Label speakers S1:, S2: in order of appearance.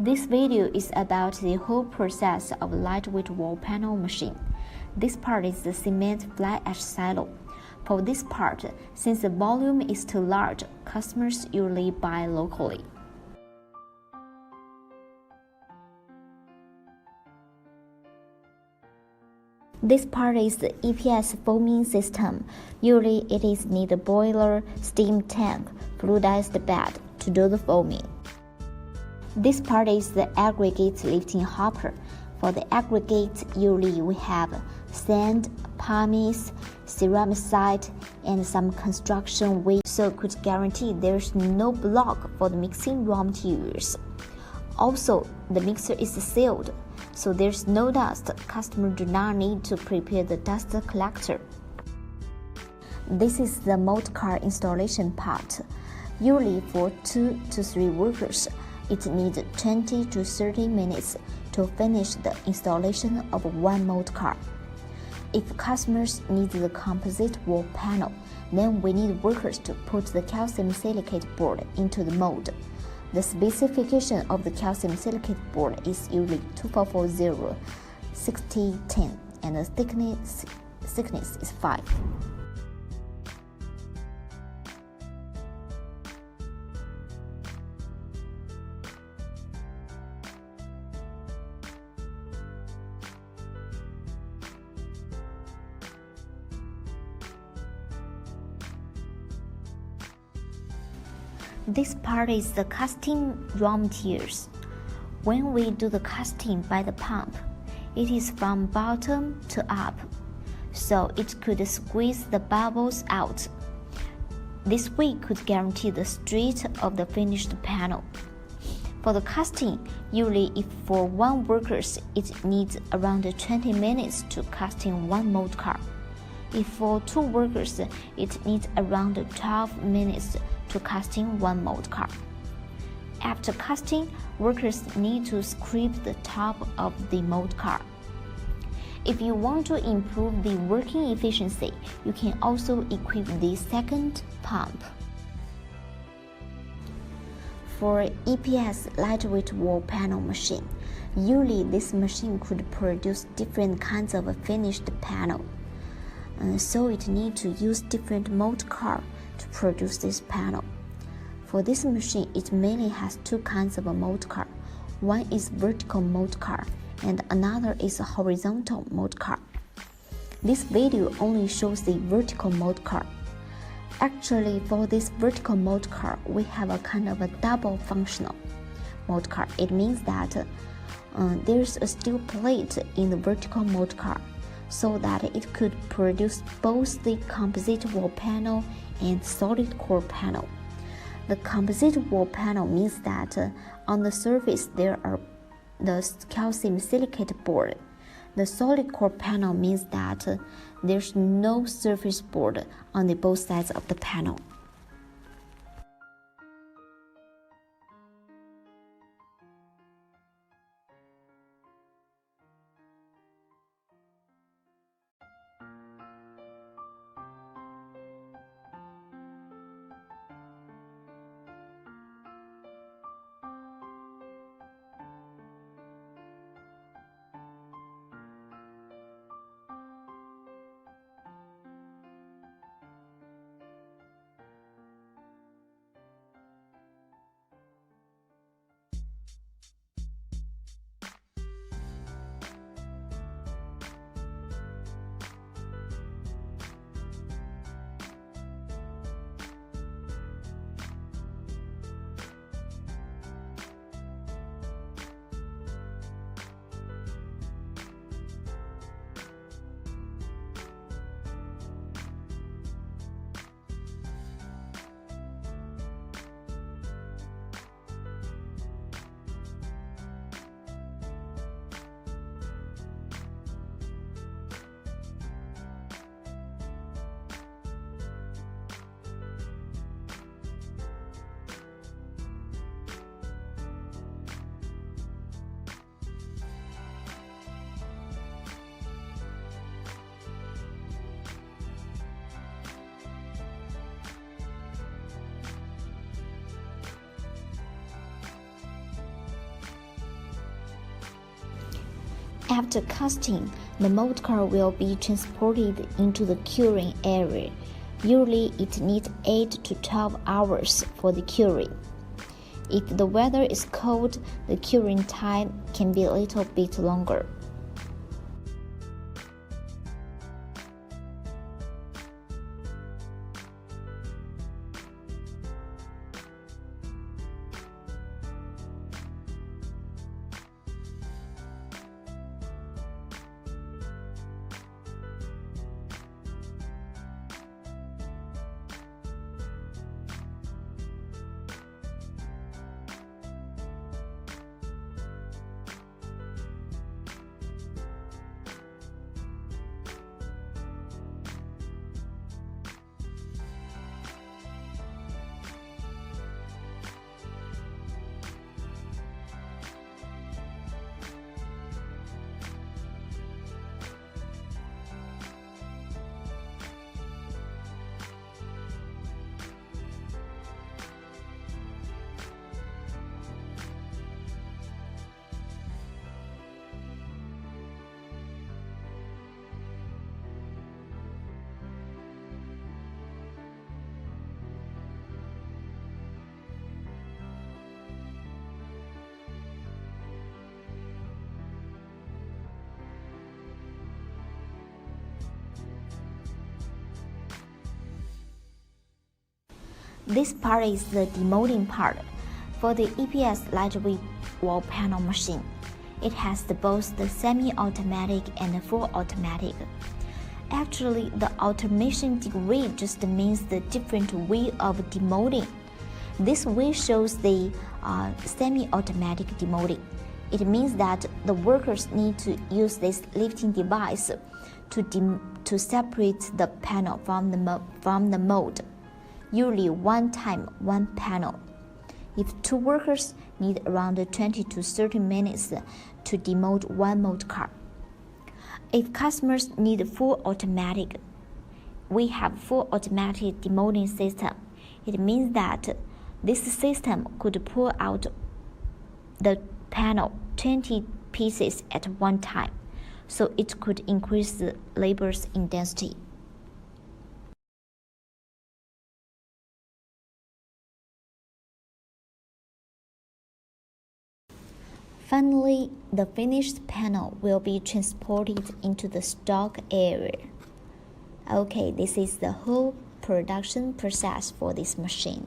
S1: This video is about the whole process of lightweight wall panel machine. This part is the cement fly ash silo. For this part, since the volume is too large, customers usually buy locally. This part is the EPS foaming system. Usually it is need a boiler, steam tank, fluidized bed to do the foaming. This part is the aggregate lifting hopper. For the aggregate, usually we have sand, pumice, ceramicite, and some construction waste, so could guarantee there's no block for the mixing raw materials. Also, the mixer is sealed, so there's no dust. Customers do not need to prepare the dust collector. This is the mold car installation part. Usually for 2 to 3 workers, it needs 20 to 30 minutes to finish the installation of one mold car. If customers need the composite wall panel, then we need workers to put the calcium silicate board into the mold. The specification of the calcium silicate board is usually 2440 6010 and the thickness is 5. This part is the casting raw materials. When we do the casting by the pump, it is from bottom to up, so it could squeeze the bubbles out. This way could guarantee the strength of the finished panel. For the casting, usually if for one worker it needs around 20 minutes to casting one mold car. If for 2 workers, it needs around 12 minutes to casting one mold car. After casting, workers need to scrape the top of the mold car. If you want to improve the working efficiency, you can also equip the second pump. For EPS lightweight wall panel machine, usually this machine could produce different kinds of a finished panel. So it needs to use different mold car to produce this panel. For this machine, it mainly has 2 kinds of a mold car. One is vertical mold car and another is a horizontal mold car. This video only shows the vertical mold car. Actually, for this vertical mold car, we have a kind of a double functional mold car. It means that there's a steel plate in the vertical mold car, so that it could produce both the composite wall panel and solid core panel. The composite wall panel means that on the surface there are the calcium silicate board. The solid core panel means that there's no surface board on the both sides of the panel. After casting, the mold car will be transported into the curing area. Usually it needs 8 to 12 hours for the curing. If the weather is cold, the curing time can be a little bit longer. This part is the demolding part. For the EPS lightweight wall panel machine, it has both the semi-automatic and the full automatic. Actually, the automation degree just means the different way of demolding. This way shows the semi-automatic demolding. It means that the workers need to use this lifting device to separate the panel from the mold. Usually one time, one panel. If 2 workers need around 20 to 30 minutes to demold one mold car. If customers need full automatic, we have full automatic demolding system. It means that this system could pull out the panel 20 pieces at one time, so it could increase the labor's intensity. Finally, the finished panel will be transported into the stock area. Okay, this is the whole production process for this machine.